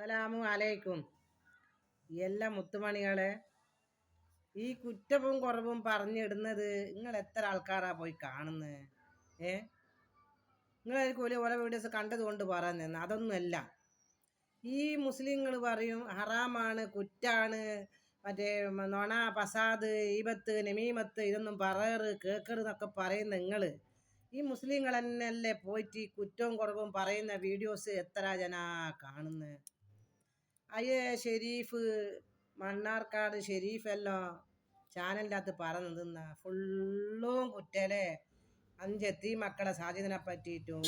അസ്സലാമു അലൈക്കും. എല്ലാ മുത്തുമണികളെ, ഈ കുറ്റവും കുറവും പറഞ്ഞിടുന്നത് നിങ്ങൾ എത്ര ആൾക്കാരാ പോയി കാണുന്നത്? നിങ്ങളായിരിക്കും ഓരോ വീഡിയോസ് കണ്ടത് കൊണ്ട് പറയുന്നത്. അതൊന്നുമല്ല. ഈ മുസ്ലിങ്ങൾ പറയും ഹറാമാണ്, കുറ്റാണ്, മറ്റേ നൊണ, ഫസാദ്, ഈബത്ത്, നമീമത്ത്, ഇതൊന്നും പറയറ് കേക്കറ് എന്നൊക്കെ പറയുന്ന നിങ്ങൾ ഈ മുസ്ലിങ്ങൾ തന്നെയല്ലേ പോയിട്ട് ഈ കുറ്റവും കുറവും പറയുന്ന വീഡിയോസ് എത്ര ജനാ കാണുന്നത്? അയ്യേ ഷെരീഫ്, മണ്ണാർക്കാട് ഷെരീഫല്ലോ ചാനലിൻ്റെ അകത്ത് പറഞ്ഞതെന്ന ഫുള്ളും കുറ്റല്ലേ. 5 എത്തി മക്കളെ സാജിദിനെ പറ്റിയിട്ടും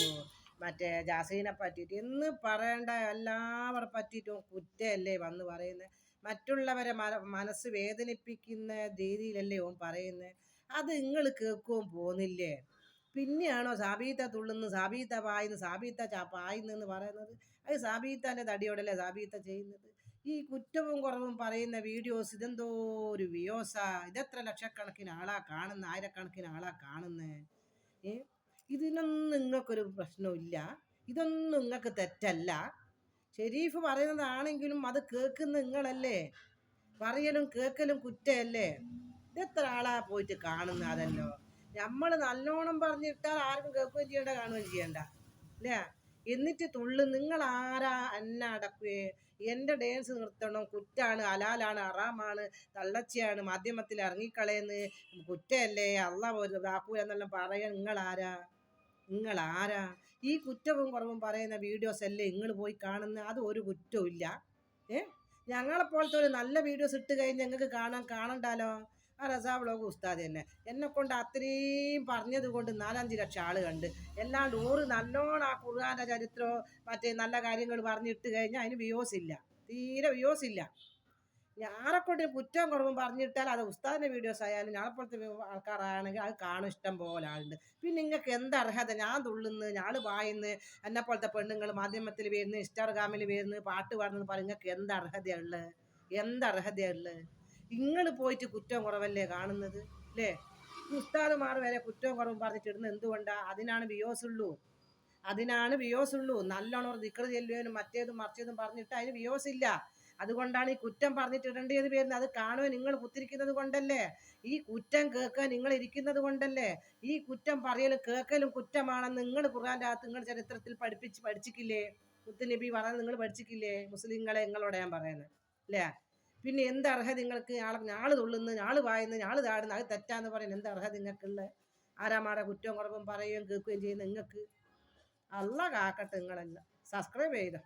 മറ്റേ ജാസീനെ പറ്റിയിട്ടും എന്ന് പറയേണ്ട എല്ലാവരെ പറ്റിയിട്ടും കുറ്റമല്ലേ വന്ന് പറയുന്നത്. മറ്റുള്ളവരെ മനസ്സ് വേദനിപ്പിക്കുന്ന രീതിയിലല്ലേ ഓൻ പറയുന്നത്. അത് നിങ്ങൾ കേൾക്കുകയും പോകുന്നില്ലേ? പിന്നെയാണോ സാബീത്ത തുള്ളുന്നു, സാബീത്ത പായുന്നു, സാബീത്ത പായുന്നെന്ന് പറയുന്നത്? അത് സാബീത്താൻ്റെ തടിയോടല്ലേ സാബീത്ത ചെയ്യുന്നത്? ഈ കുറ്റവും കുറവും പറയുന്ന വീഡിയോസ് ഇതെന്തോ ഒരു വ്യൂസാ. ഇതെത്ര ലക്ഷക്കണക്കിന് ആളാ കാണുന്ന, ആയിരക്കണക്കിന് ആളാ കാണുന്നത്. ഇതിനൊന്നും നിങ്ങൾക്കൊരു പ്രശ്നമില്ല, ഇതൊന്നും നിങ്ങൾക്ക് തെറ്റല്ല. ഷെരീഫ് പറയുന്നതാണെങ്കിലും അത് കേൾക്കുന്ന നിങ്ങളല്ലേ. പറയലും കേൾക്കലും കുറ്റമല്ലേ. ഇതെത്ര ആളാ പോയിട്ട് കാണുന്ന? അതല്ലോ നമ്മൾ നല്ലോണം പറഞ്ഞിട്ടാൽ ആർക്കും കേൾക്കുകയും ചെയ്യണ്ട, കാണുകയും ചെയ്യണ്ട അല്ലേ. എന്നിട്ട് നിങ്ങൾ ആരാ എന്നെ അടക്കുകയെ? എൻ്റെ ഡാൻസ് നിർത്തണം, കുറ്റാണ്, ഹലാലാണ്, ഹറാമാണ്, തള്ളച്ചിയാണ്, മാധ്യമത്തിൽ ഇറങ്ങിക്കളയെന്ന് കുറ്റമല്ലേ, അള്ളാഹ് ഇതാക്കൂല എന്നെല്ലാം പറയാൻ നിങ്ങളാരാ? ഈ കുറ്റവും കുറവും പറയുന്ന വീഡിയോസ് അല്ലേ നിങ്ങൾ പോയി കാണുന്നത്? അത് ഒരു കുറ്റവും ഇല്ല. ഞങ്ങളെപ്പോലത്തെ ഒരു നല്ല വീഡിയോസ് ഇട്ട് കഴിഞ്ഞ് ഞങ്ങൾക്ക് കാണണ്ടാലോ. ആ റസാ വ്ളോഗ് ഉസ്താദ് തന്നെ എന്നെക്കൊണ്ട് അത്രയും പറഞ്ഞത് കൊണ്ട് 4-5 ലക്ഷം ആൾ കണ്ട്. എല്ലാണ്ട് നല്ലോണം ആ ഖുർആൻ്റെ ചരിത്രമോ മറ്റേ നല്ല കാര്യങ്ങൾ പറഞ്ഞിട്ട് കഴിഞ്ഞാൽ അതിന് വ്യൂസ് ഇല്ല, തീരെ വ്യൂസ് ഇല്ല. ആരെക്കൊണ്ട് കുറ്റവും കുറവും പറഞ്ഞിട്ടാൽ അത് ഉസ്താദിൻ്റെ വീഡിയോസ് ആയാലും ഞങ്ങളെപ്പോലത്തെ ആൾക്കാരാണെങ്കിൽ അത് കാണും, ഇഷ്ടം പോലെ ആളുണ്ട്. പിന്നെ നിങ്ങൾക്ക് എന്ത് അർഹത? ഞാൻ തുള്ളുന്നു, ഞാൻ വായുന്നു, എന്നെപ്പോലത്തെ പെണ്ണുങ്ങൾ മാധ്യമത്തിൽ വരുന്നു, ഇൻസ്റ്റാഗ്രാമിൽ വരുന്നു, പാട്ട് പാടുന്നു പറയും. നിങ്ങൾക്ക് എന്ത് അർഹതയുള്ളത്? നിങ്ങൾ പോയിട്ട് കുറ്റവും കുറവല്ലേ കാണുന്നത് അല്ലേ? ഉസ്താദുമാർ വരെ കുറ്റവും കുറവും പറഞ്ഞിട്ടിടുന്നത് എന്തുകൊണ്ടാണ്? അതിനാണ് വ്യൂസ് ഉള്ളൂ. നല്ലോണം ദിക്ർ ചെല്ലുവാനും മറ്റേതും മറിച്ചതും പറഞ്ഞിട്ട് അതിന് വ്യൂസ് ഇല്ല. അതുകൊണ്ടാണ് ഈ കുറ്റം പറഞ്ഞിട്ടിടേണ്ടത് വരുന്നത്. അത് കാണുവാൻ നിങ്ങൾ കുത്തിരിക്കുന്നത് കൊണ്ടല്ലേ, ഈ കുറ്റം കേൾക്കാൻ നിങ്ങൾ ഇരിക്കുന്നത് കൊണ്ടല്ലേ. ഈ കുറ്റം പറയലും കേൾക്കലും കുറ്റമാണെന്ന് നിങ്ങൾ ഖുർആൻ്റെ അകത്ത് നിങ്ങൾ ചരിത്രത്തിൽ പഠിച്ചിട്ടില്ലേ? മുത്തുനബി പറഞ്ഞത് നിങ്ങൾ പഠിച്ചിട്ടില്ലേ? മുസ്ലിങ്ങളെ നിങ്ങളോട് ഞാൻ പറയുന്നത് അല്ലേ. പിന്നെ എന്ത് അർഹത നിങ്ങൾക്ക്? ഞാള് തുള്ളുന്നു, ഞാള് വായുന്നു, ഞാള് താടുന്നു, അത് തെറ്റാന്ന് പറയുന്നത് എന്ത് അർഹത നിങ്ങൾക്കുള്ളത്? ആരാമാടെ കുറ്റവും കുറവും പറയുകയും കേൾക്കുകയും ചെയ്യുന്ന നിങ്ങൾക്ക്? അള്ളാഹ് കാക്കട്ടെ നിങ്ങളെല്ലാം. സബ്സ്ക്രൈബ് ചെയ്തോ.